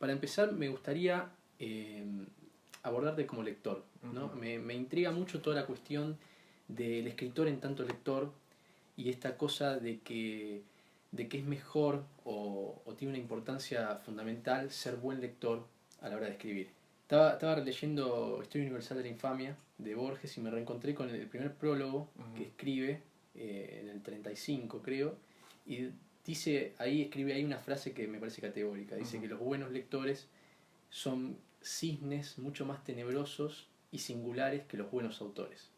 para empezar me gustaría abordarte como lector, ¿no? Me intriga mucho toda la cuestión del escritor en tanto lector y esta cosa de que es mejor o tiene una importancia fundamental ser buen lector a la hora de escribir. Estaba leyendo Historia Universal de la Infamia de Borges y me reencontré con el primer prólogo que escribe en el 35 creo, y escribe ahí una frase que me parece categórica. Dice que los buenos lectores son cisnes mucho más tenebrosos y singulares que los buenos autores,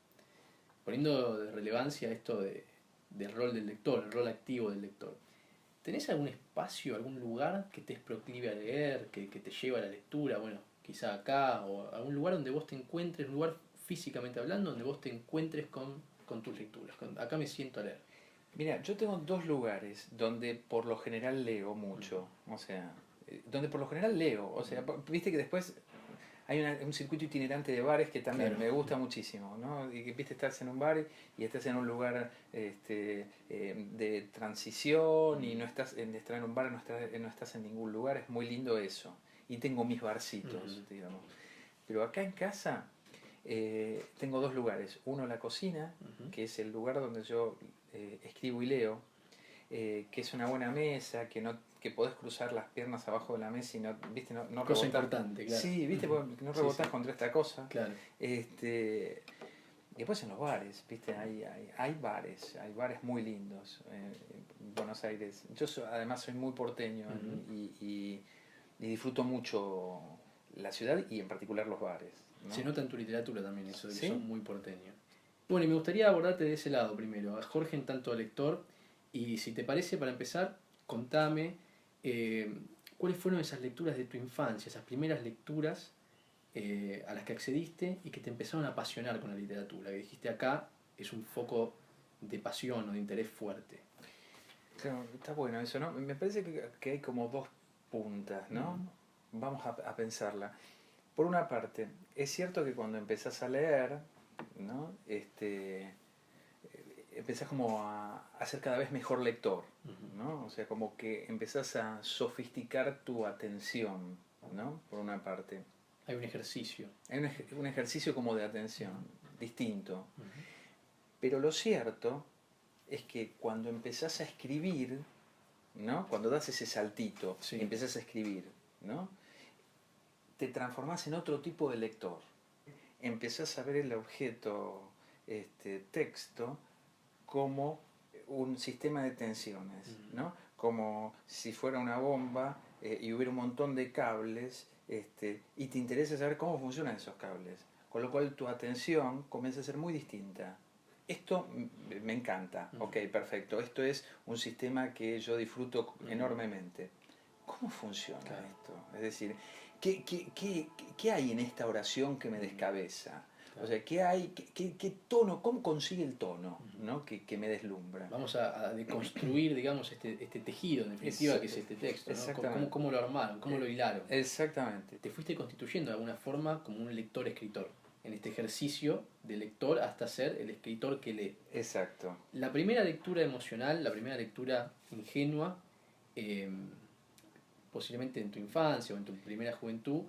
poniendo de relevancia esto del rol del lector, el rol activo del lector. ¿Tenés algún espacio, algún lugar que te es proclive a leer, que te lleva a la lectura? Bueno, quizá acá, o algún lugar donde vos te encuentres, un lugar físicamente hablando, donde vos te encuentres con tus lecturas. Acá me siento a leer. Mira, yo tengo dos lugares donde por lo general leo mucho, o sea, donde por lo general leo, o sea, viste que después hay un circuito itinerante de bares que también Claro. me gusta muchísimo, ¿no? Y que viste, estás en un bar y estás en un lugar de transición y no estás estar en un bar, no estás en ningún lugar, es muy lindo eso. Y tengo mis barcitos, digamos. Pero acá en casa tengo dos lugares. Uno, la cocina, que es el lugar donde yo escribo y leo, que es una buena mesa, que podés cruzar las piernas abajo de la mesa y no, ¿viste? No Cosa rebotás. importante, claro. Sí, ¿viste? Porque no rebotás contra esta cosa. Claro. Después en los bares, ¿viste? Hay bares muy lindos en Buenos Aires. Además soy muy porteño y disfruto mucho la ciudad y en particular los bares, ¿no? Se nota en tu literatura también eso, de que ¿Sí? sos muy porteño. Bueno, y me gustaría abordarte de ese lado primero, a Jorge en tanto lector, y si te parece, para empezar, contame cuáles fueron esas lecturas de tu infancia, esas primeras lecturas a las que accediste y que te empezaron a apasionar con la literatura, que dijiste acá es un foco de pasión o de interés fuerte. Claro, está bueno eso, ¿no? Me parece que hay como dos puntas, ¿no? Vamos a pensarla. Por una parte, es cierto que cuando empezás a leer, ¿no? Empezás como a ser cada vez mejor lector, ¿no? O sea, como que empezás a sofisticar tu atención, ¿no? Por una parte. Hay un ejercicio. Hay un ejercicio como de atención, distinto. Pero lo cierto es que cuando empezás a escribir, ¿no? Cuando das ese saltito y empezás a escribir, ¿no? Te transformás en otro tipo de lector. Empezás a ver el objeto texto como un sistema de tensiones, ¿no? Como si fuera una bomba y hubiera un montón de cables y te interesa saber cómo funcionan esos cables. Con lo cual tu atención comienza a ser muy distinta. Esto me encanta, ok, perfecto. Esto es un sistema que yo disfruto enormemente. ¿Cómo funciona esto? Es decir, ¿qué hay en esta oración que me descabeza? O sea, ¿qué tono, cómo consigue el tono, ¿no? que me deslumbra? Vamos a deconstruir, digamos, este tejido, en definitiva, que es este texto, ¿no? ¿Cómo lo armaron? ¿Cómo lo hilaron? Exactamente. Te fuiste constituyendo de alguna forma como un lector-escritor, en este ejercicio de lector hasta ser el escritor que lee. Exacto. La primera lectura emocional, la primera lectura ingenua, posiblemente en tu infancia o en tu primera juventud,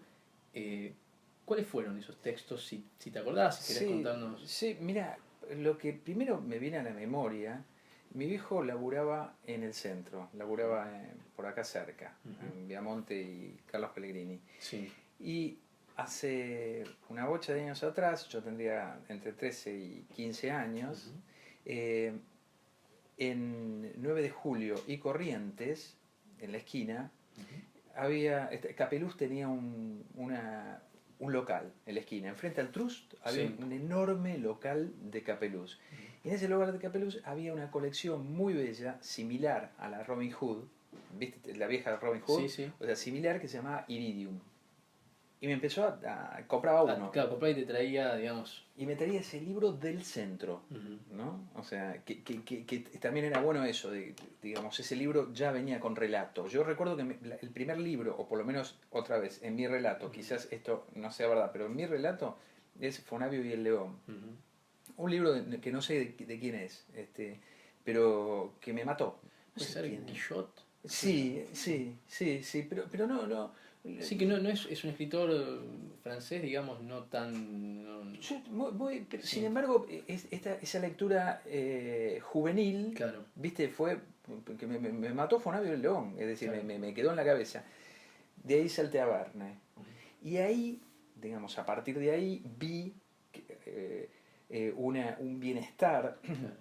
¿cuáles fueron esos textos? Si te acordás, si querés contarnos. Sí, mira, lo que primero me viene a la memoria, mi viejo laburaba en el centro, laburaba por acá cerca, en Viamonte y Carlos Pellegrini. Sí. Y hace una bocha de años atrás, yo tendría entre 13 y 15 años, en 9 de julio y Corrientes, en la esquina, Capeluz tenía un local en la esquina. Enfrente al Trust había un enorme local de Capeluz. Y en ese local de Capeluz había una colección muy bella, similar a la Robin Hood, ¿viste? La vieja Robin Hood, o sea, similar, que se llamaba Iridium. Y me empezó compraba uno. Claro, compraba y te traía, digamos. Y me traía ese libro del centro, ¿no? O sea, que también era bueno eso, digamos, ese libro ya venía con relato. Yo recuerdo que el primer libro, o por lo menos otra vez, en mi relato, quizás esto no sea verdad, pero en mi relato es Fonavio y el León. Un libro que no sé de quién es, pero que me mató. ¿Puede ser Guillot? Sí, pero no, Sí, que no es un escritor francés, digamos, no tan... Sin embargo, esa lectura juvenil, Claro. viste, fue que me mató Fonavio el León, es decir, Claro. me quedó en la cabeza. De ahí salté a Verne. Y ahí, digamos, a partir de ahí vi un bienestar, Claro.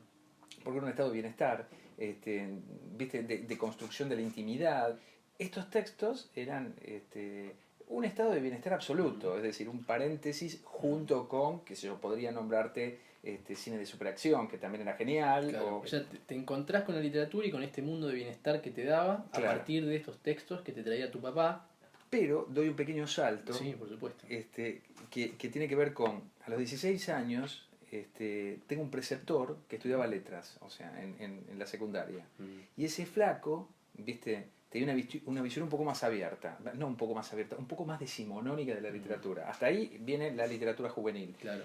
porque era un estado de bienestar, viste, de construcción de la intimidad. Estos textos eran un estado de bienestar absoluto, es decir, un paréntesis junto con, que se yo podría nombrarte cine de superacción, que también era genial. Claro. O sea, te encontrás con la literatura y con este mundo de bienestar que te daba a partir de estos textos que te traía tu papá. Pero doy un pequeño salto, sí, por supuesto, que tiene que ver con, a los 16 años, tengo un preceptor que estudiaba letras, o sea, en la secundaria. Y ese flaco, viste, tenía una visión un poco más abierta, no un poco más abierta, un poco más decimonónica de la literatura. Hasta ahí viene la literatura juvenil. Claro.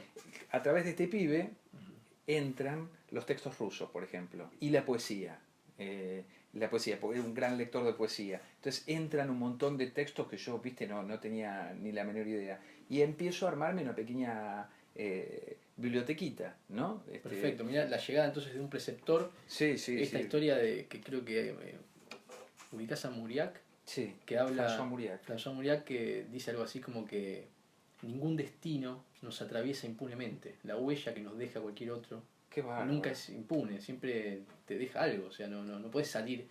A través de este pibe entran los textos rusos, por ejemplo, y la poesía. Porque era un gran lector de poesía. Entonces entran un montón de textos que yo, viste, no tenía ni la menor idea. Y empiezo a armarme una pequeña bibliotequita, ¿no? Perfecto, mirá, la llegada entonces de un preceptor, esta historia de que creo que ubicás a Mauriac, que habla François Mauriac, que dice algo así como que ningún destino nos atraviesa impunemente, la huella que nos deja cualquier otro nunca es impune, siempre te deja algo, o sea, no puedes salir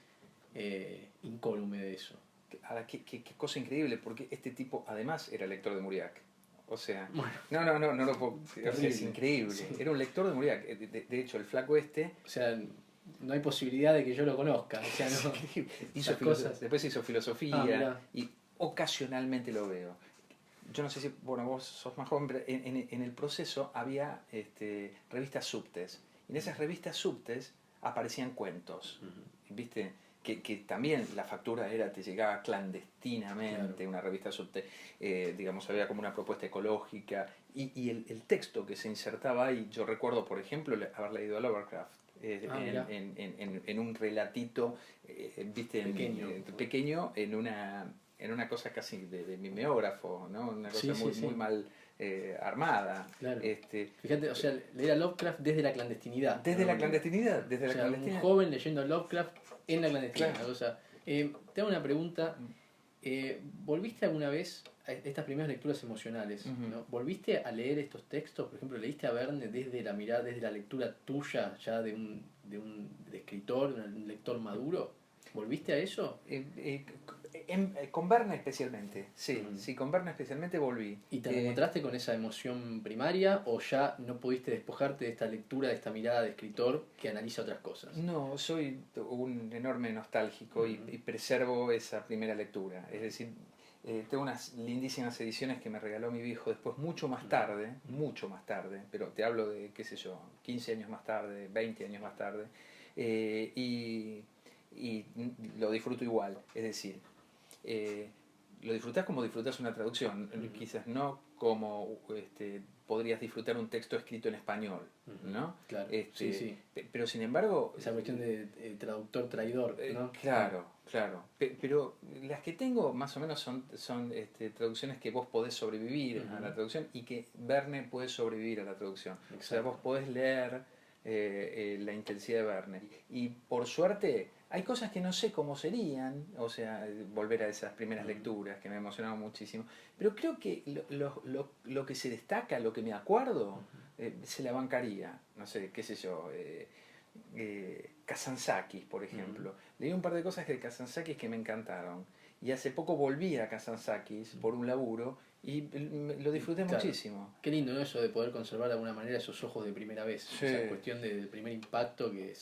incólume de eso. Ahora, qué cosa increíble, porque este tipo además era lector de Mauriac. O sea, bueno, no lo puedo. O sea, es increíble. Sí. Era un lector de Mauriac. De hecho, el flaco O sea, no hay posibilidad de que yo lo conozca. O sea, no. Después hizo filosofía y ocasionalmente lo veo. Yo no sé si, bueno, vos sos más joven, pero en el proceso había revistas subtes. Y en esas revistas subtes aparecían cuentos. ¿Viste? Que también la factura te llegaba clandestinamente, una revista subte, digamos, había como una propuesta ecológica, y el texto que se insertaba ahí, yo recuerdo, por ejemplo, haber leído a Lovecraft, en un relatito, viste, pequeño en una cosa casi de mimeógrafo, ¿no? Una cosa muy mal armada. Claro. Fíjate, o sea, leer a Lovecraft desde la clandestinidad. Desde la clandestinidad. Un joven leyendo a Lovecraft en la clandestinidad. Claro. O sea, te hago una pregunta. ¿Volviste alguna vez a estas primeras lecturas emocionales? ¿No? ¿Volviste a leer estos textos? Por ejemplo, ¿leíste a Verne desde la mirada, desde la lectura tuya, ya de un escritor, un lector maduro? ¿Volviste a eso? Con Verne especialmente, sí, con Verne especialmente volví. ¿Y te encontraste con esa emoción primaria o ya no pudiste despojarte de esta lectura, de esta mirada de escritor que analiza otras cosas? No, soy un enorme nostálgico y preservo esa primera lectura. Es decir, tengo unas lindísimas ediciones que me regaló mi viejo después, mucho más tarde, pero te hablo de, qué sé yo, 15 años más tarde, 20 años más tarde, y lo disfruto igual. Es decir, lo disfrutás como disfrutas una traducción, quizás no como podrías disfrutar un texto escrito en español, ¿no? Claro, sí. Pero sin embargo... Esa cuestión de traductor traidor, ¿no? Claro. Pero las que tengo más o menos son traducciones que vos podés sobrevivir a la traducción y que Verne puede sobrevivir a la traducción. Exacto. O sea, vos podés leer la intensidad de Verne. Y por suerte... Hay cosas que no sé cómo serían, o sea, volver a esas primeras lecturas que me emocionaban muchísimo, pero creo que lo que se destaca, lo que me acuerdo, se la bancaría, no sé, qué sé yo, Kazantzakis, por ejemplo. Leí un par de cosas de Kazantzakis que me encantaron, y hace poco volví a Kazantzakis por un laburo, y lo disfruté muchísimo. Qué lindo, ¿no? Eso de poder conservar de alguna manera esos ojos de primera vez. Esa cuestión del primer impacto que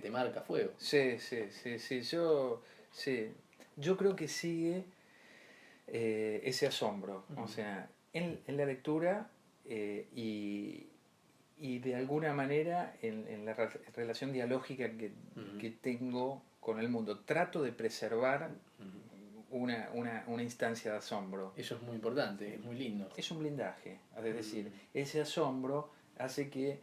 te marca a fuego. Sí. Yo creo que sigue ese asombro. O sea, en la lectura y de alguna manera en la relación dialógica que tengo con el mundo. Trato de preservar una instancia de asombro. Eso es muy importante, es muy lindo. Es un blindaje, es decir, ese asombro hace que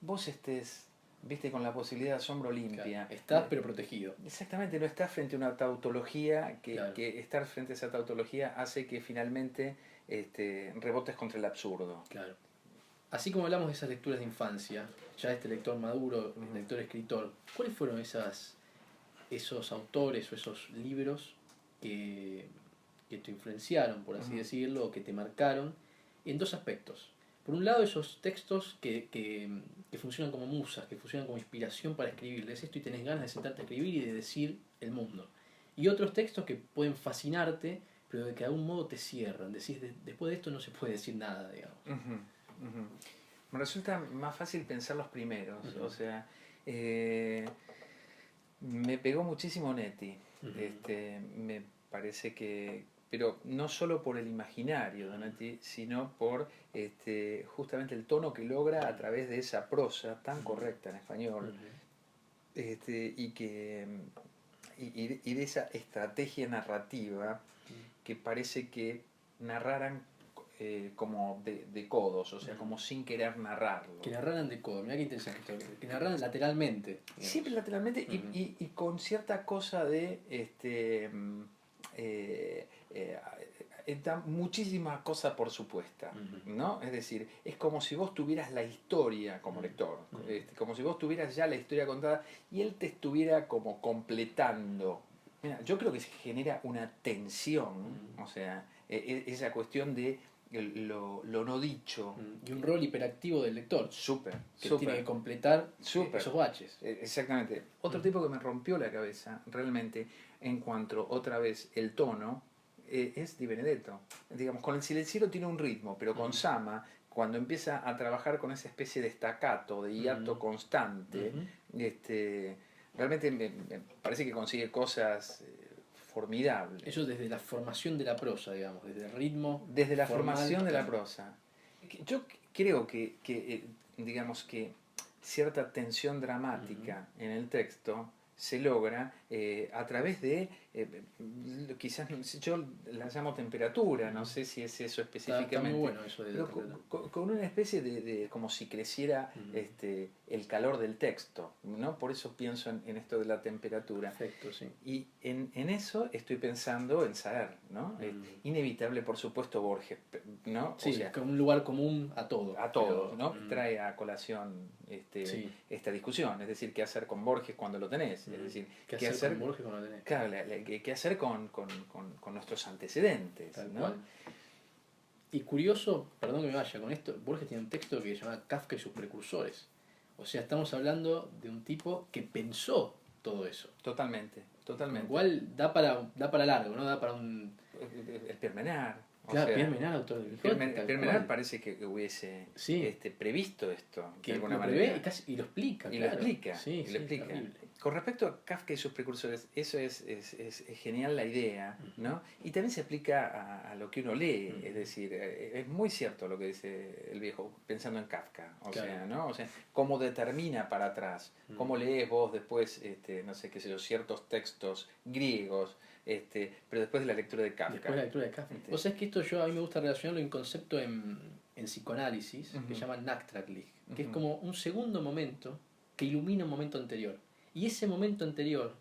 vos estés viste, con la posibilidad de asombro limpia. Claro, estás pero protegido. Exactamente, no estás frente a una tautología, Claro. que estar frente a esa tautología hace que finalmente rebotes contra el absurdo. Claro. Así como hablamos de esas lecturas de infancia, ya este lector maduro, lector escritor, ¿cuáles fueron esos autores o esos libros que te influenciaron, por así decirlo, o que te marcaron en dos aspectos? Por un lado, esos textos que funcionan como musas, que funcionan como inspiración para escribir. Lees esto y tenés ganas de sentarte a escribir y de decir el mundo. Y otros textos que pueden fascinarte, pero de que de algún modo te cierran. Decís, después de esto no se puede decir nada, digamos. Me resulta más fácil pensar los primeros. O sea, me pegó muchísimo Netti. Me parece que... Pero no solo por el imaginario de Netti, sino por justamente el tono que logra a través de esa prosa tan correcta en español. Y de esa estrategia narrativa que parece que narraran como de codos, o sea, como sin querer narrarlo. Que narraran de codo, mirá qué interesante esto, que narraran lateralmente. Digamos. Siempre lateralmente y con cierta cosa de da muchísimas cosas por supuesta, ¿no? Es decir, es como si vos tuvieras la historia como lector, como si vos tuvieras ya la historia contada y él te estuviera como completando. Mira, yo creo que se genera una tensión, o sea, esa cuestión de lo no dicho. Y un rol hiperactivo del lector. Súper. Que tiene que completar esos baches. Exactamente. Otro tipo que me rompió la cabeza, realmente, en cuanto, otra vez, el tono, es Di Benedetto. Digamos, con El Silenciero tiene un ritmo, pero con Sama, cuando empieza a trabajar con esa especie de staccato, de hiato constante, realmente me parece que consigue cosas formidables. Eso desde la formación de la prosa, digamos, desde el ritmo. Desde la formación de la prosa. Yo creo que digamos que cierta tensión dramática en el texto se logra a través de, quizás yo la llamo temperatura, no sé si es eso específicamente, está muy bueno eso de pero con una especie de como si creciera el calor del texto, ¿no? Por eso pienso en esto de la temperatura. Perfecto, sí. Y en eso estoy pensando en Saer, ¿no? Inevitable, por supuesto, Borges, ¿no? Sí, o sea, un lugar común a todo. a todos, ¿no? Trae a colación esta discusión, es decir, qué hacer con Borges cuando lo tenés, es decir, qué hacer con Borges cuando lo tenés. Claro, qué hacer con nuestros antecedentes, Tal ¿no? cual. Y curioso, perdón que me vaya con esto, Borges tiene un texto que se llama Kafka y sus precursores. O sea, estamos hablando de un tipo que pensó todo eso. Totalmente. Igual da para largo, ¿no? Da para un... El Permenar. Claro, Pierre Menard, autor del Quijote. Pierre Menard parece que hubiese previsto esto que de alguna manera. Manera. Y lo explica. Y claro. lo explica. Sí, y lo explica. Con respecto a Kafka y sus precursores, eso es genial la idea, ¿no? Y también se aplica a lo que uno lee, es decir, es muy cierto lo que dice el viejo, pensando en Kafka, sea, ¿no? O sea, cómo determina para atrás, cómo lees vos después, no sé qué sé yo, ciertos textos griegos, pero después de la lectura de Kafka. Después de la lectura de Kafka. Vos sabés que esto a mí me gusta relacionarlo en concepto en psicoanálisis, que se llama Nachträglich, que es como un segundo momento que ilumina un momento anterior. Y ese momento anterior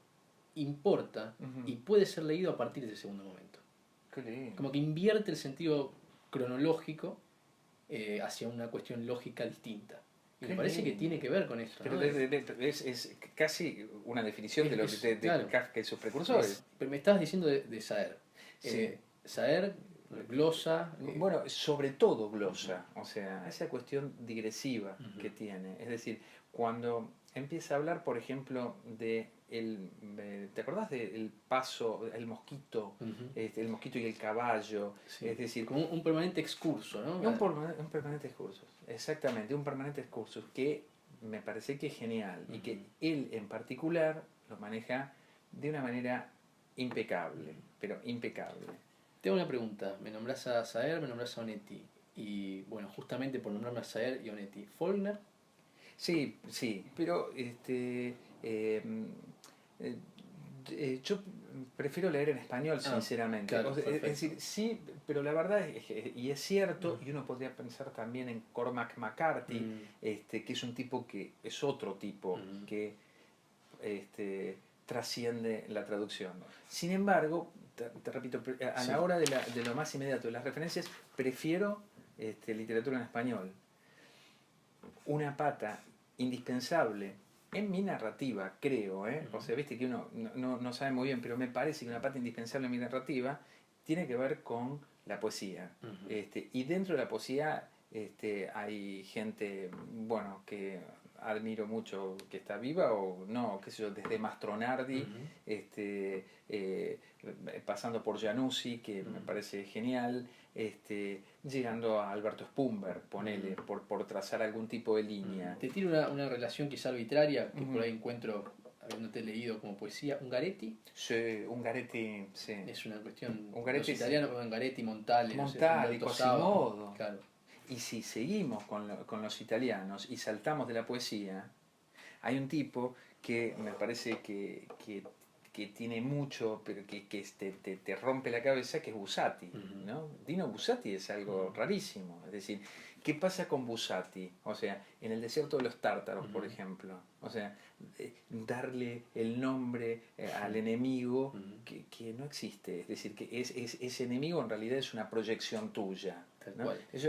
importa y puede ser leído a partir de ese segundo momento. Como que invierte el sentido cronológico hacia una cuestión lógica distinta. Y me parece que tiene que ver con esto. Pero ¿no? es casi una definición de lo que de Kafka y sus precursores. Pero me estabas diciendo de Saer. Sí. Saer, glosa. Bueno, sobre todo glosa. O sea, esa cuestión digresiva que tiene. Es decir, cuando empieza a hablar, por ejemplo, de ¿te acordás del paso, el mosquito, el mosquito y el caballo? Sí. Es decir, como un permanente excurso, ¿no? Un permanente excurso, exactamente, un permanente excurso que me parece que es genial y que él en particular lo maneja de una manera impecable, pero impecable. Tengo una pregunta, me nombrás a Saer, me nombrás a Onetti, y bueno, justamente por nombrarme a Saer y Onetti, ¿Faulkner? Sí, pero yo Prefiero leer en español, sinceramente. Claro, es decir, sí, pero la verdad es que, y es cierto, y uno podría pensar también en Cormac McCarthy, que es un tipo que es otro tipo, que trasciende la traducción. Sin embargo, te repito, a la hora de lo más inmediato de las referencias, prefiero literatura en español. Una pata indispensable en mi narrativa, creo, o sea, viste que uno no sabe muy bien, pero me parece que una parte indispensable en mi narrativa tiene que ver con la poesía. Y dentro de la poesía hay gente, bueno, que admiro mucho, que está viva o no, qué sé yo, desde Mastronardi, pasando por Januzzi, que me parece genial, llegando a Alberto Spumber, ponele, por trazar algún tipo de línea. Te tiene una relación quizá arbitraria, que por ahí encuentro, habiéndote leído como poesía, Ungaretti. Sí, Ungaretti, sí. Es una cuestión, Ungaretti, los italianos, Ungaretti, Montale, Montale, Quasimodo. Claro. Y si seguimos con los italianos y saltamos de la poesía, hay un tipo que me parece que tiene mucho, pero que te rompe la cabeza, que es Bussati, ¿no? Dino Bussati es algo rarísimo. Es decir, ¿qué pasa con Bussati? O sea, en el desierto de los tártaros, por ejemplo. O sea, darle el nombre al enemigo que no existe. Es decir, que ese enemigo en realidad es una proyección tuya, ¿no? Eso,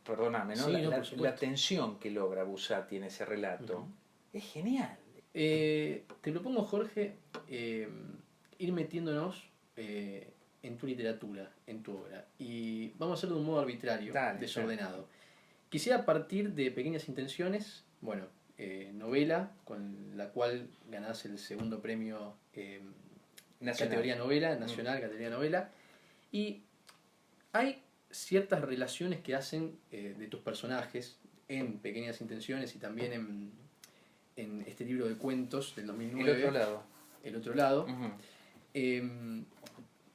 perdóname, ¿no? Sí, La tensión que logra Bussati en ese relato es genial. Te propongo, Jorge, ir metiéndonos en tu literatura, en tu obra. Y vamos a hacerlo de un modo arbitrario, desordenado. Quisiera partir de Pequeñas Intenciones, bueno, novela, con la cual ganás el segundo premio categoría novela, nacional, categoría novela. Y hay ciertas relaciones que hacen de tus personajes en Pequeñas Intenciones y también en este libro de cuentos del 2009. El otro lado.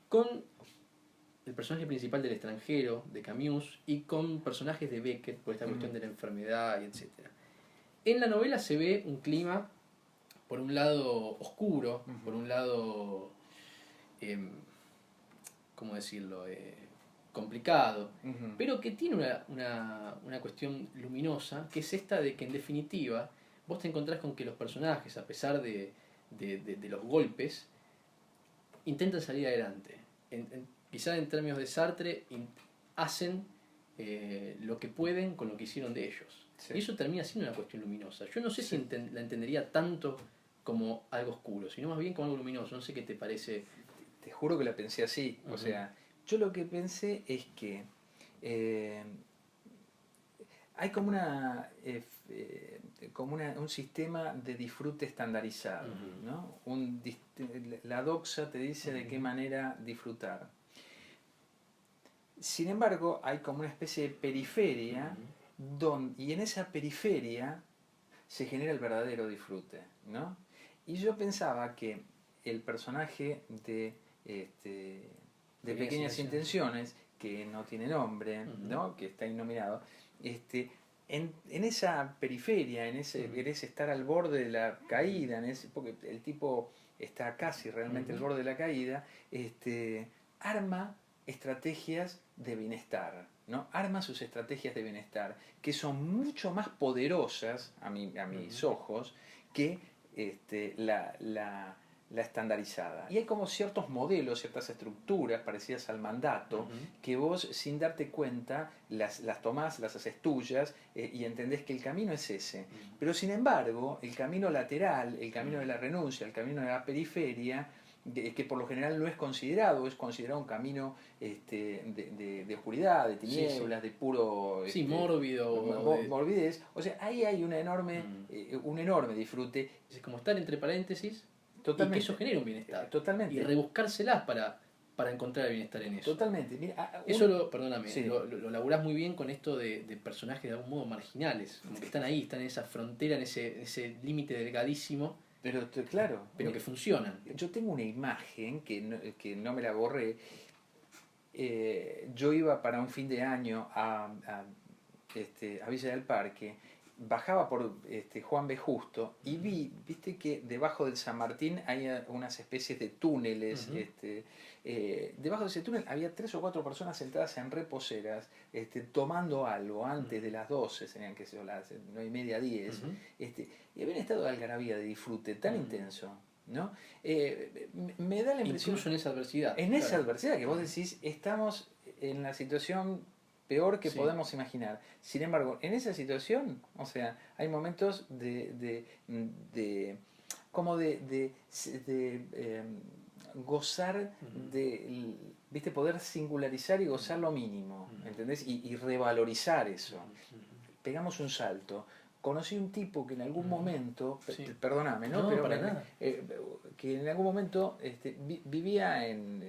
Con el personaje principal del extranjero, de Camus, y con personajes de Beckett, por esta cuestión de la enfermedad, y etc. En la novela se ve un clima, por un lado oscuro, por un lado, ¿cómo decirlo?, complicado, pero que tiene una cuestión luminosa, que es esta de que en definitiva vos te encontrás con que los personajes, a pesar de los golpes, intentan salir adelante. Quizá en términos de Sartre, hacen lo que pueden con lo que hicieron de ellos. Sí. Y eso termina siendo una cuestión luminosa. Yo no sé si la entendería tanto como algo oscuro, sino más bien como algo luminoso. No sé qué te parece. Te juro que la pensé así. O sea, yo lo que pensé es que hay como un sistema de disfrute estandarizado, ¿no? La doxa te dice de qué manera disfrutar. Sin embargo, hay como una especie de periferia, y en esa periferia se genera el verdadero disfrute, ¿no? Y yo pensaba que el personaje de Pequeñas Intenciones, que no tiene nombre, ¿no? Que está innominado, en esa periferia, en ese estar al borde de la caída, porque el tipo está casi realmente al borde de la caída, arma estrategias de bienestar, ¿no? Arma sus estrategias de bienestar, que son mucho más poderosas, a mis ojos, que la estandarizada. Y hay como ciertos modelos, ciertas estructuras parecidas al mandato, que vos sin darte cuenta las tomás, las haces tuyas y entendés que el camino es ese. Pero sin embargo, el camino lateral, el camino de la renuncia, el camino de la periferia, que por lo general no es considerado un camino de oscuridad, de tinieblas, de puro... mórbido. Morbidez. O sea, ahí hay un enorme disfrute. Es como estar entre paréntesis. Totalmente. Y que eso genera un bienestar. Totalmente. Y rebuscárselas para encontrar el bienestar en eso. Totalmente. Mira, eso perdóname, lo laburás muy bien con esto de personajes de algún modo marginales, como que están ahí, están en esa frontera, en ese límite delgadísimo. Pero claro. Pero que funcionan. Yo tengo una imagen que no me la borré. Yo iba para un fin de año a Villa del Parque bajaba por Juan B. Justo y viste que debajo del San Martín hay unas especies de túneles. Debajo de ese túnel había 3 o 4 personas sentadas en reposeras, tomando algo antes de las 12, serían que se las 9:30, 10, y había un estado de algarabía, de disfrute tan intenso, ¿no? Me da la impresión... Incluso en esa adversidad. En esa adversidad que vos decís, estamos en la situación peor que podemos imaginar. Sin embargo, en esa situación, o sea, hay momentos como de gozar de, viste, poder singularizar y gozar lo mínimo, ¿entendés? Y revalorizar eso. Pegamos un salto. Conocí un tipo que en algún momento, perdóname, ¿no? Pero para nada. Que en algún momento vivía en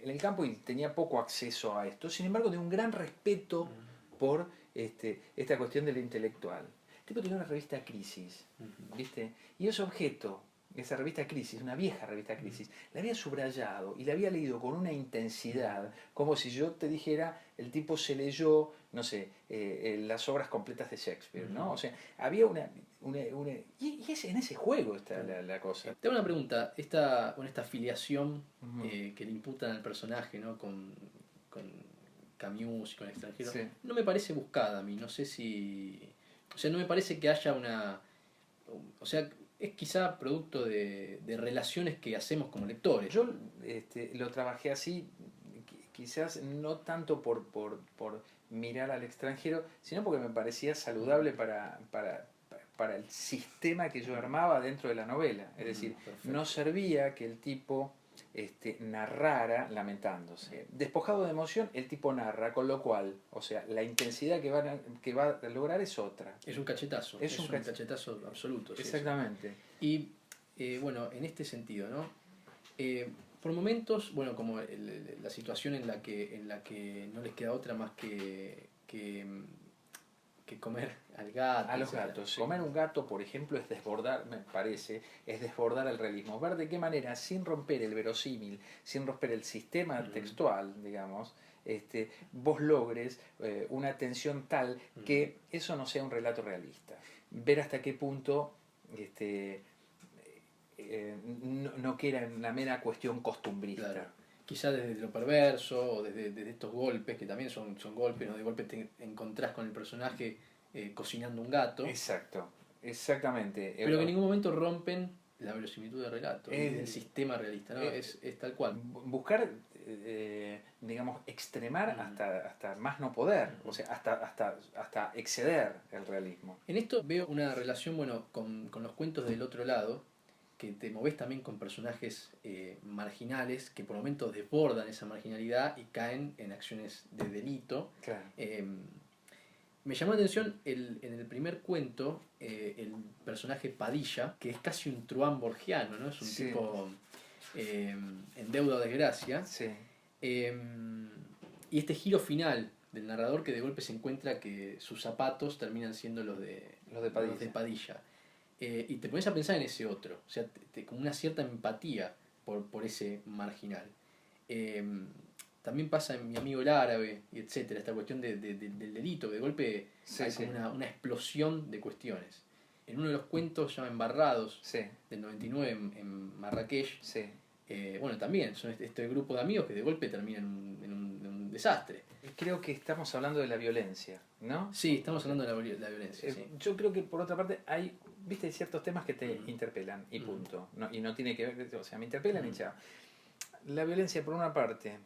el campo y tenía poco acceso a esto, sin embargo de un gran respeto por esta cuestión de lo intelectual. El tipo tenía una revista Crisis, ¿viste? Y ese objeto, esa revista Crisis, una vieja revista Crisis, la había subrayado y la había leído con una intensidad, como si yo te dijera, el tipo se leyó, no sé, las obras completas de Shakespeare, ¿no? O sea, había y es, en ese juego está la cosa. Te hago una pregunta, esta filiación que le imputan al personaje, ¿no? con Camus y con el extranjero, no me parece buscada a mí, no sé si... O sea, no me parece que haya una... O sea, es quizá producto de relaciones que hacemos como lectores. Yo lo trabajé así, quizás no tanto por mirar al extranjero, sino porque me parecía saludable para el sistema que yo armaba dentro de la novela. Es decir, no servía que el tipo narrara lamentándose. Despojado de emoción, el tipo narra, con lo cual, o sea, la intensidad que va a lograr es otra. Es un cachetazo, es un cachetazo absoluto. Exactamente. Y bueno, en este sentido, ¿no? Por momentos, bueno, como la situación en la que no les queda otra más que comer al gato. A los gatos. Comer un gato, por ejemplo, es desbordar, me parece, es desbordar el realismo. Ver de qué manera, sin romper el verosímil, sin romper el sistema textual, digamos, vos logres una tensión tal que eso no sea un relato realista. Ver hasta qué punto no queda en la mera cuestión costumbrista. Claro. Quizá desde lo perverso, o desde estos golpes, que también son golpes, ¿no? De golpe te encontrás con el personaje cocinando un gato. Exacto, exactamente. Pero que en ningún momento rompen la verosimilitud del relato, del sistema realista, ¿no? Es tal cual. Buscar, digamos, extremar hasta más no poder, o sea, hasta exceder el realismo. En esto veo una relación, bueno, con los cuentos del otro lado, que te movés también con personajes marginales que por momentos desbordan esa marginalidad y caen en acciones de delito. Claro. Me llamó la atención en el primer cuento el personaje Padilla, que es casi un truán borgiano, ¿no? Es un tipo en deuda o desgracia. Sí. Y este giro final del narrador, que de golpe se encuentra que sus zapatos terminan siendo los de Padilla. Y te pones a pensar en ese otro, o sea, con una cierta empatía por ese marginal. También pasa en Mi amigo el árabe, y etcétera, esta cuestión del delito, que de golpe hay como una explosión de cuestiones. En uno de los cuentos, llama Embarrados, del 99 en Marrakech, bueno, también son este grupo de amigos que de golpe terminan en un desastre. Creo que estamos hablando de la violencia, ¿no? Sí, estamos hablando de la violencia. Sí. Yo creo que por otra parte hay ciertos temas que te interpelan y punto. Y no tiene que ver, o sea, me interpelan y chao. La violencia por una parte,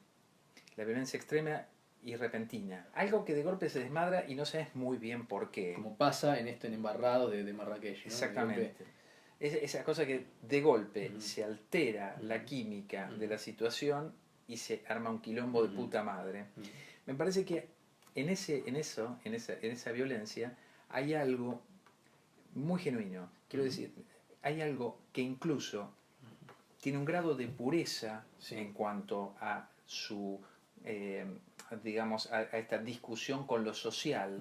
la violencia extrema y repentina. Algo que de golpe se desmadra y no sabes muy bien por qué. Como pasa en Embarrado de Marrakech, ¿no? Exactamente. Esa cosa que de golpe se altera la química de la situación y se arma un quilombo de puta madre. Me parece que en esa violencia hay algo muy genuino. Quiero decir, hay algo que incluso tiene un grado de pureza en cuanto a su, a esta discusión con lo social,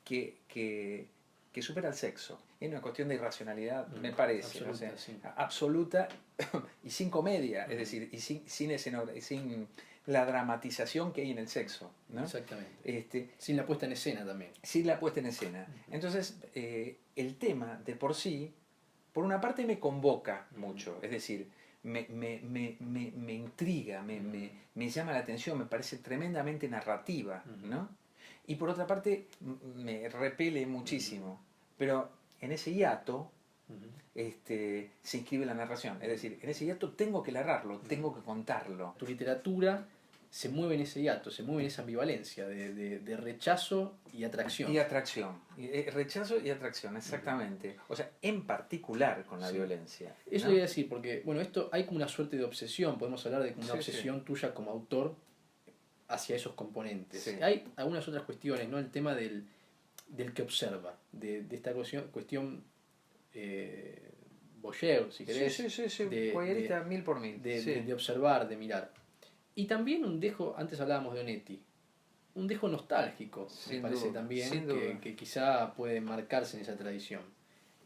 que que supera el sexo. Es una cuestión de irracionalidad, me parece, absoluta, o sea, sí. absoluta y sin comedia, es decir, y sin la dramatización que hay en el sexo, ¿no? Exactamente. Sin la puesta en escena también. Sin la puesta en escena. Entonces, el tema de por sí, por una parte me convoca mucho, es decir, me intriga, me llama la atención, me parece tremendamente narrativa, ¿no? Y por otra parte me repele muchísimo, pero en ese hiato se inscribe la narración, es decir, en ese hiato tengo que narrarlo, tengo que contarlo. Tu literatura se mueve en ese hiato, se mueve en esa ambivalencia de rechazo y atracción. Y atracción, rechazo y atracción, exactamente. O sea, en particular con la violencia. Eso ¿no? iba a decir, porque bueno, esto hay como una suerte de obsesión, podemos hablar de una obsesión tuya como autor hacia esos componentes. Hay algunas otras cuestiones, ¿no? El tema del que observa, de esta cuestión voyeur, si querés. Voyeurista mil por mil. De observar, de mirar. Y también un dejo, antes hablábamos de Onetti, un dejo nostálgico, me parece también, que quizá puede marcarse en esa tradición.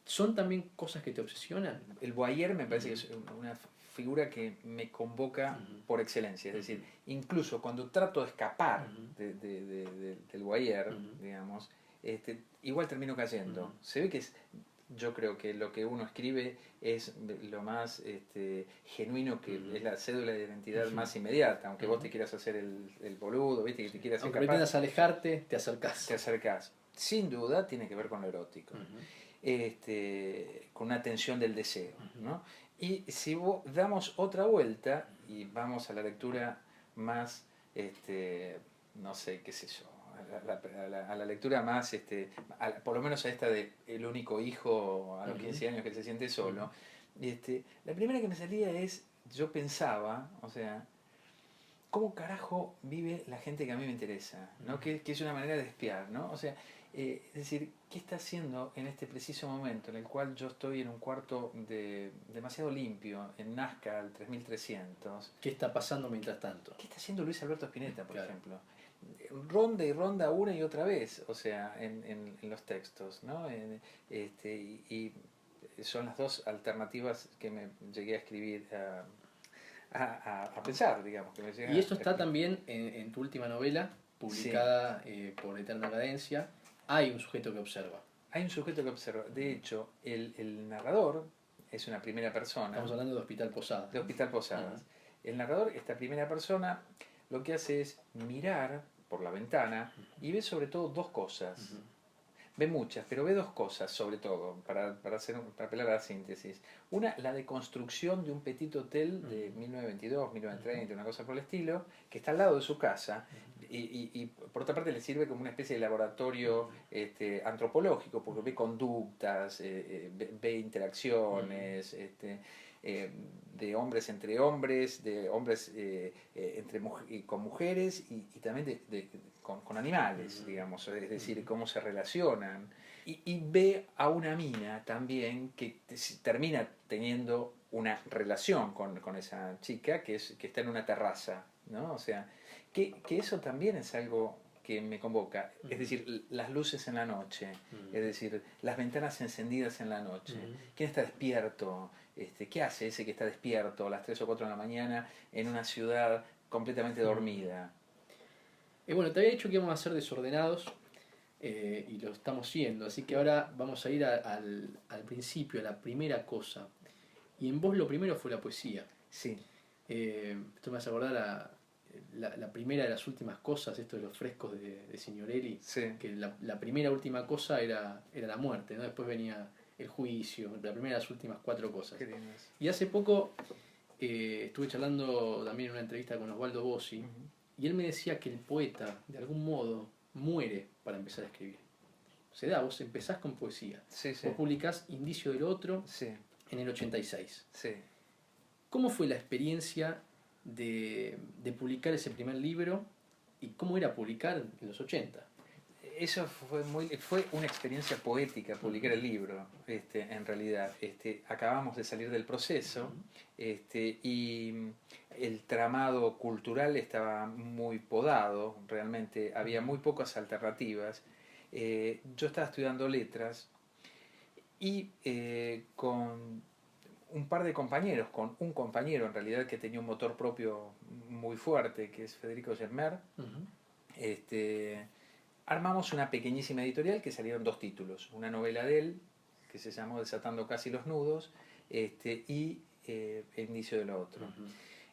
¿Son también cosas que te obsesionan? El voyeur me parece que es una figura que me convoca por excelencia. Es decir, incluso cuando trato de escapar del voyeur, digamos, igual termino cayendo. Se ve que yo creo que lo que uno escribe es lo más genuino, que es la cédula de identidad más inmediata, aunque vos te quieras hacer el boludo, ¿viste? Que te quieras aunque pretendas alejarte, te acercás. Te acercás. Sin duda tiene que ver con lo erótico, con una tensión del deseo, ¿no? Y si damos otra vuelta y vamos a la lectura más, no sé, qué sé yo, a la lectura más, por lo menos a esta de El único hijo a los 15 años que se siente solo, la primera que me salía es, yo pensaba, o sea, ¿cómo carajo vive la gente que a mí me interesa? ¿No? Que es una manera de espiar, ¿no? O sea, es decir, ¿qué está haciendo en este preciso momento en el cual yo estoy en un cuarto demasiado limpio, en Nazca al 3300? ¿Qué está pasando mientras tanto? ¿Qué está haciendo Luis Alberto Spinetta, por ejemplo? Ronda y ronda una y otra vez, o sea, en los textos, ¿no? Y son las dos alternativas que me llegué a escribir, a pensar, digamos. Y esto está también en tu última novela, publicada por Eterna Cadencia. Hay un sujeto que observa. Hay un sujeto que observa. De hecho, el narrador es una primera persona. Estamos hablando de Hospital Posadas. De Hospital Posadas. El narrador, esta primera persona, lo que hace es mirar por la ventana y ve sobre todo dos cosas. Ve muchas, pero ve dos cosas sobre todo, para apelar a la síntesis. Una, la deconstrucción de un petit hotel de 1922, 1930, una cosa por el estilo, que está al lado de su casa, y por otra parte le sirve como una especie de laboratorio antropológico, porque ve conductas, ve interacciones, de hombres entre hombres, de hombres con mujeres y también con animales, digamos, es decir, cómo se relacionan. Y ve a una mina también que termina teniendo una relación con esa chica que está en una terraza, ¿no? O sea, que eso también es algo que me convoca, es decir, las luces en la noche, es decir, las ventanas encendidas en la noche. ¿Quién está despierto? ¿Qué hace ese que está despierto a las 3 o 4 de la mañana en una ciudad completamente dormida? Bueno, te había dicho que íbamos a ser desordenados y lo estamos siendo, así que ahora vamos a ir al principio, a la primera cosa. Y en vos lo primero fue la poesía. Sí. Esto me hace acordar la primera de las últimas cosas, esto de los frescos de Signorelli, que la primera última cosa era la muerte, ¿no? Después venía el juicio, la primera de las últimas 4 cosas. Y hace poco estuve charlando también en una entrevista con Osvaldo Bossi, y él me decía que el poeta, de algún modo, muere para empezar a escribir. Se da, vos empezás con poesía. Vos publicás Indicio del Otro en el 86. ¿Cómo fue la experiencia de publicar ese primer libro y cómo era publicar en los 80? Eso fue una experiencia poética, publicar el libro, en realidad. Acabamos de salir del proceso, y el tramado cultural estaba muy podado, realmente había muy pocas alternativas. Yo estaba estudiando letras y con un par de compañeros, con un compañero en realidad que tenía un motor propio muy fuerte, que es Federico Germer, armamos una pequeñísima editorial que salieron 2 títulos, una novela de él, que se llamó Desatando casi los nudos, y El inicio de lo otro.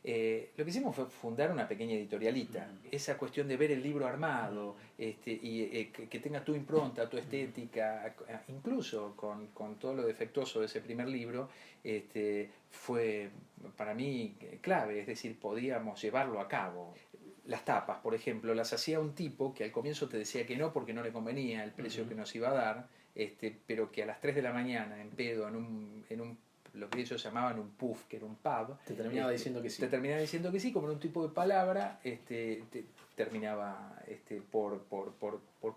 Lo que hicimos fue fundar una pequeña editorialita. Esa cuestión de ver el libro armado y que tenga tu impronta, tu estética, incluso con todo lo defectuoso de ese primer libro, fue para mí clave, es decir, podíamos llevarlo a cabo. Las tapas, por ejemplo, las hacía un tipo que al comienzo te decía que no porque no le convenía el precio que nos iba a dar, pero que a las 3 de la mañana, en pedo, en un lo que ellos llamaban un puff, que era un pub, te terminaba diciendo que sí. Te terminaba diciendo que sí, como en un tipo de palabra, terminaba por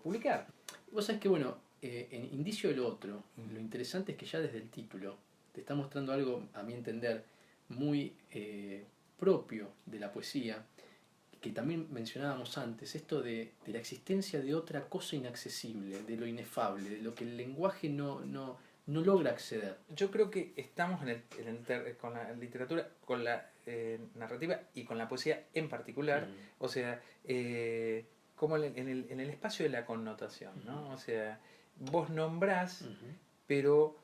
publicar. Vos sabés que, bueno, en Indicio de lo otro, lo interesante es que ya desde el título te está mostrando algo, a mi entender, muy propio de la poesía, que también mencionábamos antes, esto de la existencia de otra cosa inaccesible, de lo inefable, de lo que el lenguaje no logra acceder. Yo creo que estamos con la literatura, con la narrativa y con la poesía en particular, o sea, como en el espacio de la connotación, ¿no? O sea, vos nombrás, pero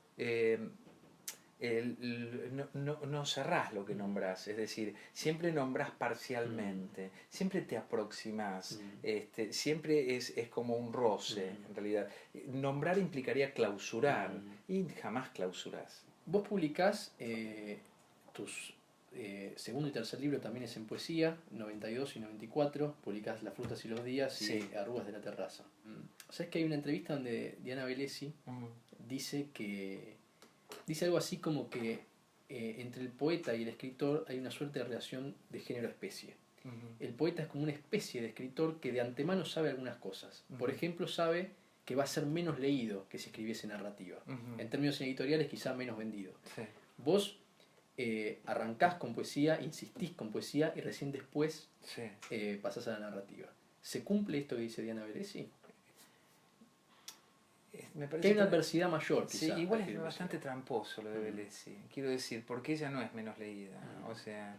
no cerrás lo que nombrás, es decir, siempre nombrás parcialmente, siempre te aproximás, siempre es como un roce, en realidad. Nombrar implicaría clausurar, y jamás clausurás. Vos publicás tus segundo y tercer libro también es en poesía, 92 y 94, publicás Las frutas y los días y Arrugas de la terraza. ¿Sabes que hay una entrevista donde Diana Velesi dice algo así como que entre el poeta y el escritor hay una suerte de relación de género-especie? El poeta es como una especie de escritor que de antemano sabe algunas cosas. Por ejemplo, sabe que va a ser menos leído que si escribiese narrativa. En términos editoriales, quizá menos vendido. Vos arrancás con poesía, insistís con poesía y recién después pasás a la narrativa. ¿Se cumple esto que dice Diana Velesi? Me parece que hay una adversidad mayor, quizá. Sí, igual es bastante tramposo lo de Velesi. Quiero decir, porque ella no es menos leída. O sea,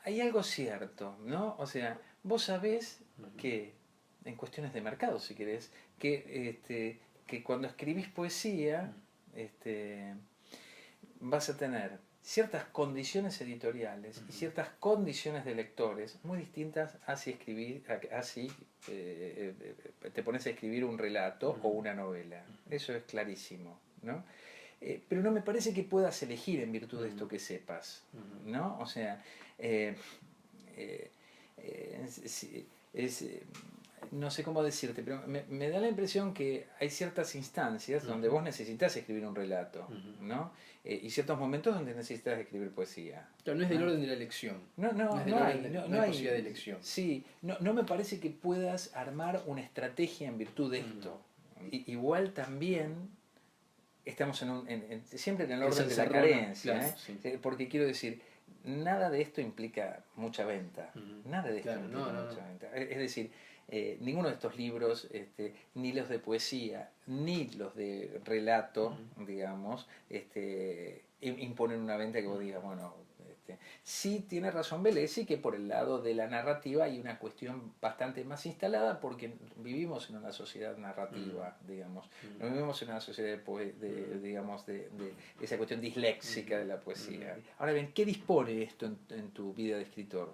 hay algo cierto, ¿no? O sea, vos sabés que, en cuestiones de mercado, si querés, que cuando escribís poesía, vas a tener ciertas condiciones editoriales y ciertas condiciones de lectores muy distintas a si te pones a escribir un relato o una novela. Eso es clarísimo, ¿no? Pero no me parece que puedas elegir en virtud de esto que sepas, ¿no? O sea, no sé cómo decirte, pero me da la impresión que hay ciertas instancias donde vos necesitas escribir un relato, ¿no? Y ciertos momentos donde necesitas escribir poesía. Claro, no es del orden de la elección. No hay posibilidad de elección. Sí, no me parece que puedas armar una estrategia en virtud de esto. Igual también estamos siempre en el orden de la carencia, claro, porque quiero decir, nada de esto implica mucha venta. Nada de esto implica mucha venta. Es decir, ninguno de estos libros, ni los de poesía, ni los de relato, digamos, imponen una venta que vos digas, bueno, sí tiene razón Velesi que por el lado de la narrativa hay una cuestión bastante más instalada porque vivimos en una sociedad narrativa, digamos. No vivimos en una sociedad de esa cuestión disléxica de la poesía. Ahora bien, ¿qué dispone esto en tu vida de escritor?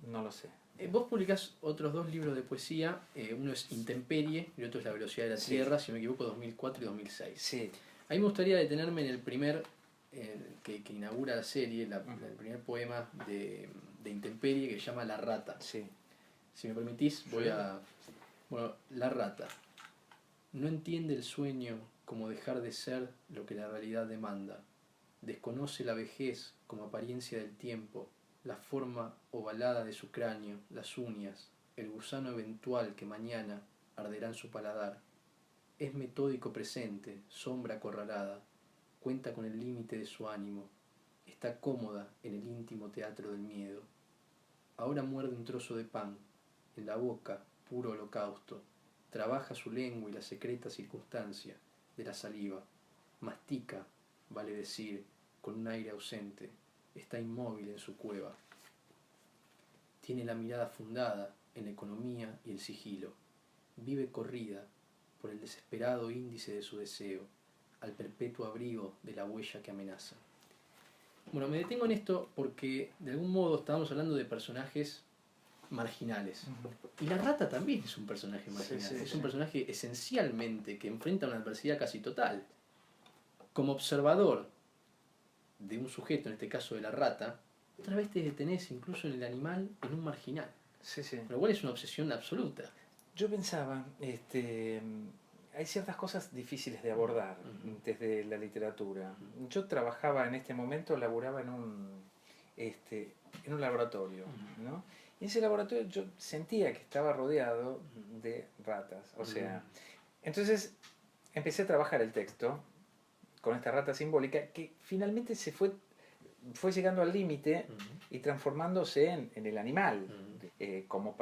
No lo sé. Vos publicás otros 2 libros de poesía, uno es Intemperie y el otro es La velocidad de la tierra, si no me equivoco, 2004 y 2006. Sí. A mí me gustaría detenerme en el primer, que inaugura la serie, el primer poema de Intemperie que se llama La rata. Sí. Si me permitís, voy a... Bueno, La rata. No entiende el sueño como dejar de ser lo que la realidad demanda. Desconoce la vejez como apariencia del tiempo, la forma ovalada de su cráneo, las uñas, el gusano eventual que mañana arderá en su paladar. Es metódico presente, sombra acorralada, cuenta con el límite de su ánimo, está cómoda en el íntimo teatro del miedo. Ahora muerde un trozo de pan, en la boca, puro holocausto. trabaja su lengua y la secreta circunstancia de la saliva, mastica, vale decir, con un aire ausente, está inmóvil en su cueva. Tiene la mirada fundada en la economía y el sigilo. Vive corrida por el desesperado índice de su deseo, al perpetuo abrigo de la huella que amenaza. Bueno, me detengo en esto porque de algún modo estábamos hablando de personajes marginales. Y la rata también es un personaje marginal. Es un personaje esencialmente que enfrenta una adversidad casi total. Como observador de un sujeto, en este caso de la rata, otra vez te detenés incluso en el animal en un marginal. Lo cual es una obsesión absoluta. Yo pensaba, hay ciertas cosas difíciles de abordar desde la literatura. Yo trabajaba en este momento, laburaba en un laboratorio, ¿no? Y en ese laboratorio yo sentía que estaba rodeado de ratas. O sea, entonces empecé a trabajar el texto con esta rata simbólica que finalmente fue llegando al límite y transformándose en el animal. Como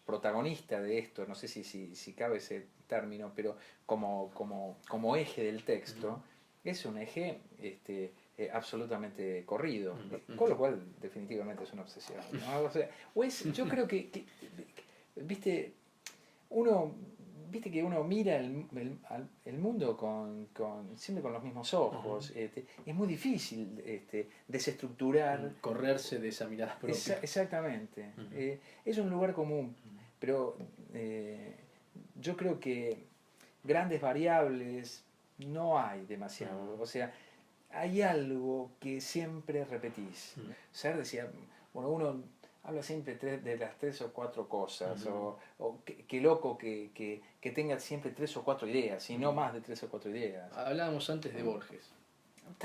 protagonista de esto, no sé si cabe ese término, pero como eje del texto, es un eje absolutamente corrido, con lo cual definitivamente es una obsesión, ¿no? O sea, yo creo que viste, viste que uno mira el mundo siempre con los mismos ojos. Es muy difícil desestructurar. Correrse de esa mirada propia. Exactamente. Es un lugar común, pero yo creo que grandes variables no hay demasiado. O sea, hay algo que siempre repetís. Sartre decía, bueno, uno habla siempre de las 3 o 4 cosas, o qué loco que tenga siempre 3 o 4 ideas, y no más de 3 o 4 ideas. Hablábamos antes de Borges.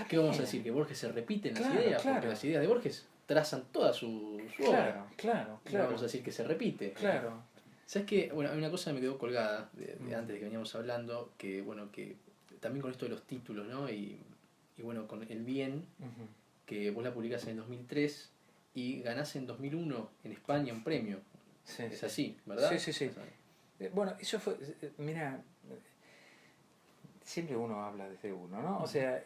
¿Qué vamos a decir? Que Borges se repite en las ideas, claro. Porque las ideas de Borges trazan toda su obra. Claro. Vamos a decir que se repite. Claro. ¿Sabes qué? Bueno, hay una cosa que me quedó colgada de antes de que veníamos hablando, que bueno, que también con esto de los títulos, ¿no? Y bueno, con El Bien, que vos la publicás en el 2003 y ganás en 2001 en España un premio. Es así, ¿verdad? Sí. Bueno, eso fue, mira, siempre uno habla desde uno, ¿no? O sea,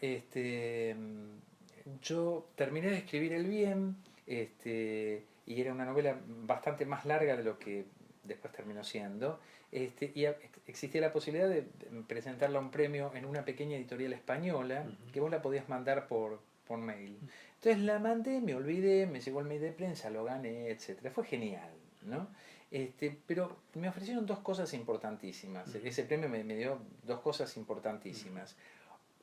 yo terminé de escribir El Bien, y era una novela bastante más larga de lo que después terminó siendo, y existía la posibilidad de presentarla a un premio en una pequeña editorial española, que vos la podías mandar por mail. Entonces la mandé, me olvidé, me llegó el mail de prensa, lo gané, etcétera. Fue genial, ¿no? Pero me ofrecieron 2 cosas importantísimas. Ese premio me dio 2 cosas importantísimas.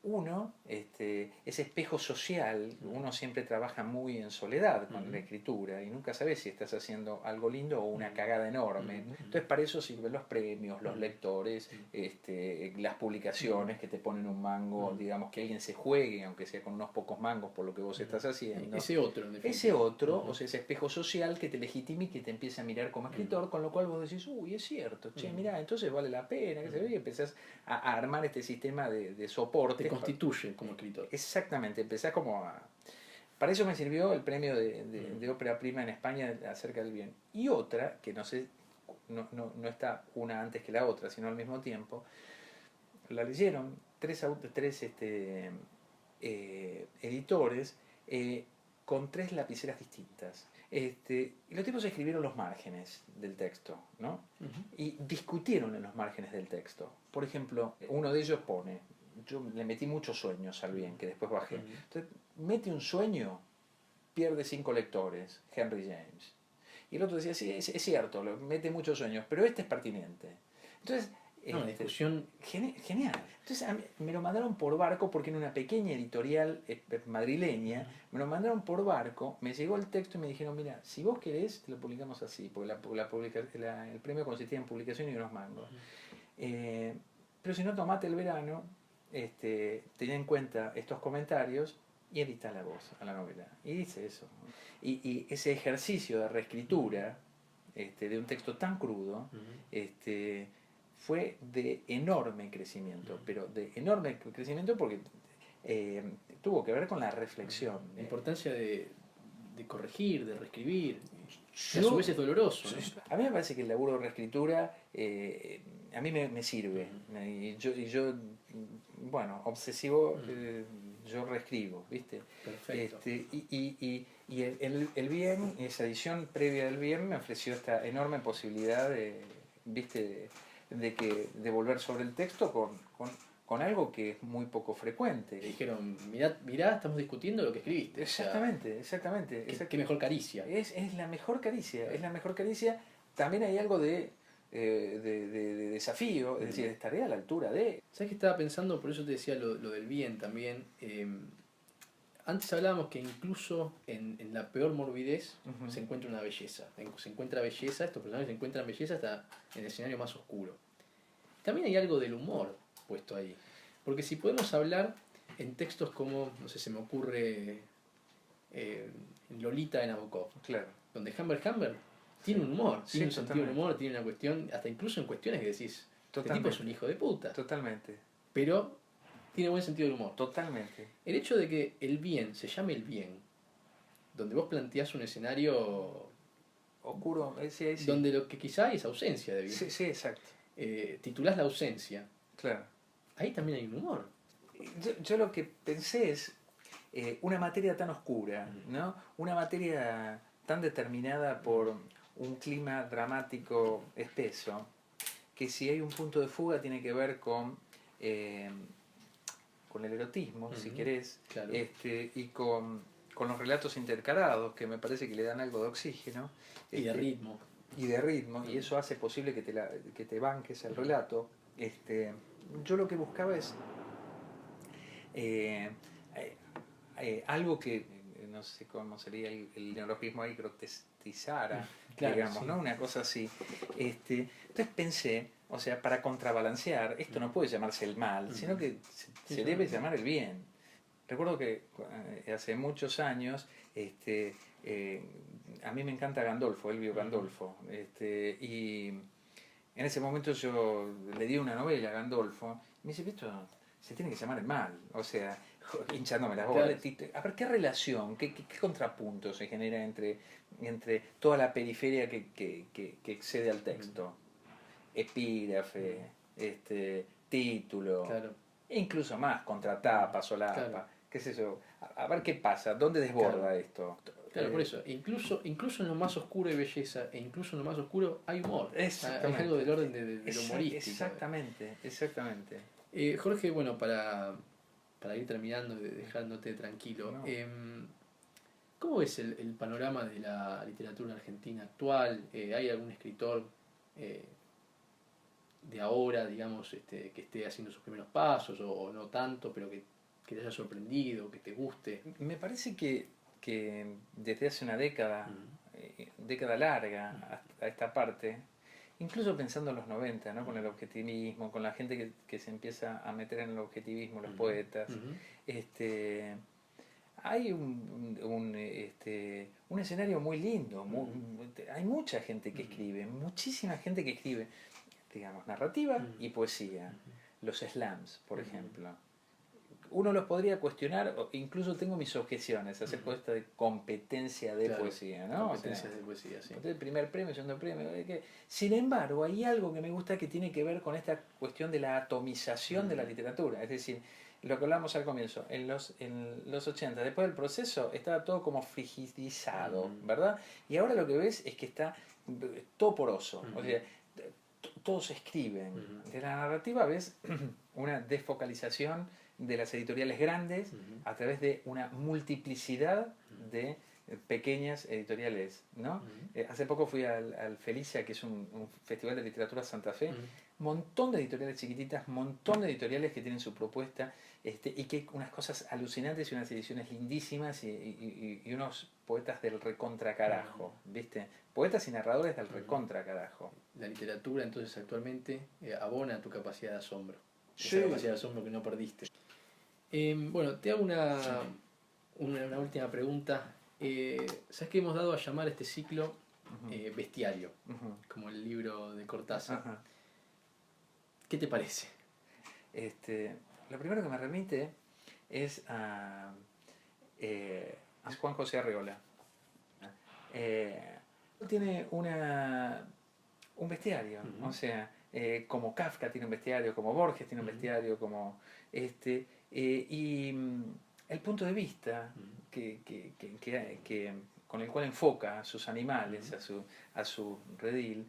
Uno, ese espejo social. Uno siempre trabaja muy en soledad con la escritura y nunca sabes si estás haciendo algo lindo o una cagada enorme. Entonces para eso sirven los premios, los lectores, las publicaciones que te ponen un mango, digamos, que alguien se juegue, aunque sea con unos pocos mangos por lo que vos estás haciendo. Ese otro, o sea, ese espejo social que te legitima y que te empieza a mirar como escritor, con lo cual vos decís, uy, es cierto, che, mirá, entonces vale la pena, que se ve, y empezás a armar este sistema de soporte. Constituye como escritor. Exactamente, empezás como a... Para eso me sirvió el premio de ópera prima en España acerca del bien. Y otra, que no sé, no está una antes que la otra, sino al mismo tiempo, la leyeron 3 editores con 3 lapiceras distintas. Y los tipos escribieron los márgenes del texto, ¿no? Y discutieron en los márgenes del texto. Por ejemplo, uno de ellos pone, yo le metí muchos sueños al bien, que después bajé. Entonces, mete un sueño, pierde 5 lectores, Henry James. Y el otro decía, sí, es cierto, mete muchos sueños, pero este es pertinente. Entonces, una discusión genial. Entonces a mí me lo mandaron por barco porque en una pequeña editorial madrileña me lo mandaron por barco, me llegó el texto y me dijeron, mira, si vos querés te lo publicamos así, porque el premio consistía en publicación y unos mangos. Pero si no, tomate el verano, ten en cuenta estos comentarios y edita la voz a la novela. Y dice eso. Y ese ejercicio de reescritura de un texto tan crudo, fue de enorme crecimiento, pero de enorme crecimiento porque tuvo que ver con la reflexión. La importancia de corregir, de reescribir, que a su vez es doloroso, ¿no? A mí me parece que el laburo de reescritura a mí me sirve. Y yo, bueno, obsesivo, yo reescribo, ¿viste? Perfecto. Y el bien, esa edición previa del bien, me ofreció esta enorme posibilidad ¿viste? De volver sobre el texto con algo que es muy poco frecuente. Le dijeron, mirá, estamos discutiendo lo que escribiste. Exactamente, O sea, exactamente. qué mejor caricia. Es la mejor caricia, es la mejor caricia. También hay algo de desafío, es decir, estaré a la altura de... ¿Sabes qué estaba pensando? Por eso te decía lo del bien también. Antes hablábamos que incluso en la peor morbidez se encuentra una belleza. Se encuentra belleza, estos personajes se encuentran belleza hasta en el escenario más oscuro. También hay algo del humor puesto ahí. Porque si podemos hablar en textos como, no sé, se me ocurre Lolita de Nabokov, Claro. donde Hammer tiene un humor, Sí, tiene un sentido del totalmente. humor, tiene una cuestión, hasta incluso en cuestiones que decís, este tipo es un hijo de puta. Totalmente. Pero tiene buen sentido del humor. Totalmente. El hecho de que el bien se llame el bien, donde vos planteás un escenario Oscuro, sí. donde lo que quizá hay es ausencia de bien. Sí, exacto. Titulás la ausencia, Claro. ahí también hay un humor. Yo lo que pensé es una materia tan oscura, ¿no? Una materia tan determinada por un clima dramático espeso, que si hay un punto de fuga tiene que ver con el erotismo, si querés, Claro. y con los relatos intercalados, que me parece que le dan algo de oxígeno. Y de ritmo. Y de ritmo, y eso hace posible que te banques el relato. Yo lo que buscaba es algo que, no sé cómo sería el neologismo ahí, grotesquizara, Claro, digamos, sí. ¿no? Una cosa así. Entonces pensé, o sea, para contrabalancear, esto no puede llamarse el mal, sino que se debe llamar el bien. Recuerdo que hace muchos años, a mí me encanta Gandolfo, Elvio Gandolfo, y en ese momento yo le di una novela a Gandolfo, y me dice, esto se tiene que llamar el mal, o sea, hinchándome las bolas. Claro. A ver, ¿qué relación, qué contrapunto se genera entre toda la periferia que excede al texto? Epígrafe, título, Claro. e incluso más, contratapa, solapa, claro. ¿Qué es eso? A ver qué pasa, ¿dónde desborda esto? Claro, por eso, incluso en lo más oscuro hay belleza, e incluso en lo más oscuro hay humor. Hay algo del orden de lo humorístico. Exactamente. Jorge, bueno, para ir terminando, dejándote tranquilo, no. ¿Cómo ves el panorama de la literatura argentina actual? ¿Hay algún escritor de ahora, digamos, que esté haciendo sus primeros pasos, o no tanto, pero que te haya sorprendido, que te guste? Me parece que desde hace una década, década larga, hasta esta parte, incluso pensando en los 90, ¿no? Con el objetivismo, con la gente que se empieza a meter en el objetivismo, los poetas, hay un escenario muy lindo, hay mucha gente que escribe, muchísima gente que escribe, digamos, narrativa y poesía. Los slams, por ejemplo. Uno los podría cuestionar, incluso tengo mis objeciones acerca de esta de competencia de poesía, ¿no? Competencia de poesía, sí. El primer premio, segundo premio. Sin embargo, hay algo que me gusta que tiene que ver con esta cuestión de la atomización de la literatura. Es decir, lo que hablamos al comienzo, en los 80, después del proceso, estaba todo como frigidizado, ¿verdad? Y ahora lo que ves es que está todo poroso. O sea, todos escriben. De la narrativa ves una desfocalización de las editoriales grandes a través de una multiplicidad de pequeñas editoriales, ¿no? Hace poco fui al Felicia, que es un festival de literatura Santa Fe, montón de editoriales chiquititas, montón de editoriales que tienen su propuesta, y que unas cosas alucinantes y unas ediciones lindísimas y unos poetas del recontra carajo, ¿viste? Poetas y narradores del recontra carajo. La literatura entonces actualmente abona tu capacidad de asombro. Sí. Esa capacidad de asombro que no perdiste. Bueno, te hago una última pregunta. ¿Sabes que hemos dado a llamar a este ciclo Bestiario? Como el libro de Cortázar. ¿Qué te parece? Lo primero que me remite es a Juan José Arreola. Tiene un bestiario, o sea, como Kafka tiene un bestiario, como Borges tiene un bestiario, como el punto de vista con el cual enfoca a sus animales, a su redil,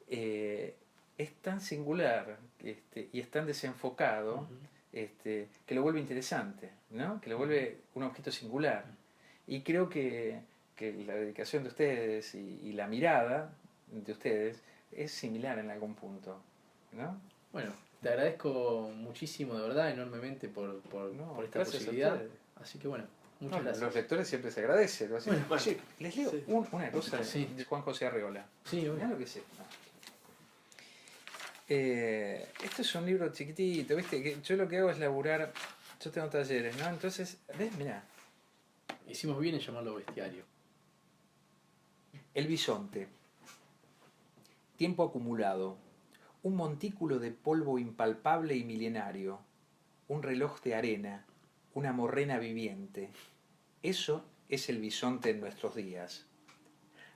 es tan singular y es tan desenfocado que lo vuelve interesante, ¿no? Que lo vuelve un objeto singular. Y creo que la dedicación de ustedes y la mirada de ustedes es similar en algún punto, ¿no? Bueno, te agradezco muchísimo, de verdad, enormemente por esta posibilidad. Así que bueno, muchas gracias. Los lectores siempre se agradecen. Bueno, oye, les leo una cosa de Juan José Arreola. Sí, mirá lo que es esto. Esto es un libro chiquitito, ¿viste? Que yo lo que hago es laburar. Yo tengo talleres, ¿no? Entonces, ¿ves? Mirá. Hicimos bien en llamarlo bestiario. El bisonte. Tiempo acumulado. Un montículo de polvo impalpable y milenario. Un reloj de arena. Una morrena viviente. Eso es el bisonte en nuestros días.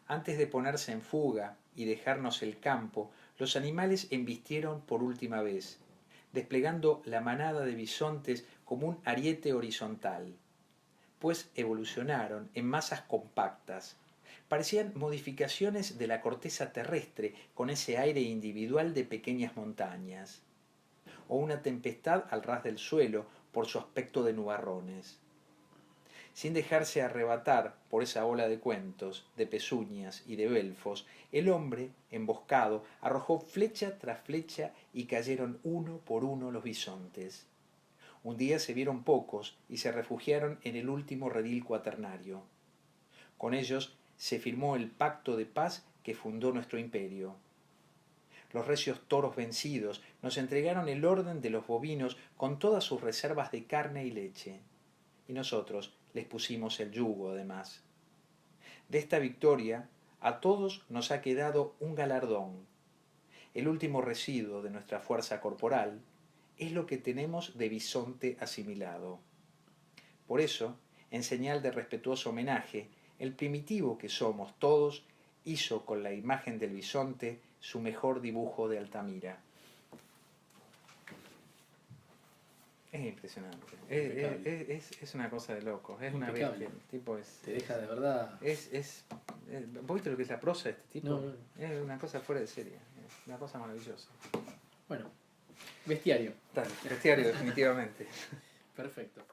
Antes de ponerse en fuga y dejarnos el campo, los animales embistieron por última vez, desplegando la manada de bisontes como un ariete horizontal. Pues evolucionaron en masas compactas. Parecían modificaciones de la corteza terrestre con ese aire individual de pequeñas montañas. O una tempestad al ras del suelo por su aspecto de nubarrones. Sin dejarse arrebatar por esa ola de cuentos, de pezuñas y de belfos, el hombre, emboscado, arrojó flecha tras flecha y cayeron uno por uno los bisontes. Un día se vieron pocos y se refugiaron en el último redil cuaternario. Con ellos se firmó el pacto de paz que fundó nuestro imperio. Los recios toros vencidos nos entregaron el orden de los bovinos con todas sus reservas de carne y leche. Y nosotros les pusimos el yugo, además. De esta victoria, a todos nos ha quedado un galardón. El último residuo de nuestra fuerza corporal es lo que tenemos de bisonte asimilado. Por eso, en señal de respetuoso homenaje, el primitivo que somos todos hizo con la imagen del bisonte su mejor dibujo de Altamira. Es impresionante. Es una cosa de loco. Es una bestia. Tipo te deja de verdad. ¿Vos viste lo que es la prosa de este tipo? No. Es una cosa fuera de serie. Es una cosa maravillosa. Bueno, bestiario. Bestiario, definitivamente. Perfecto.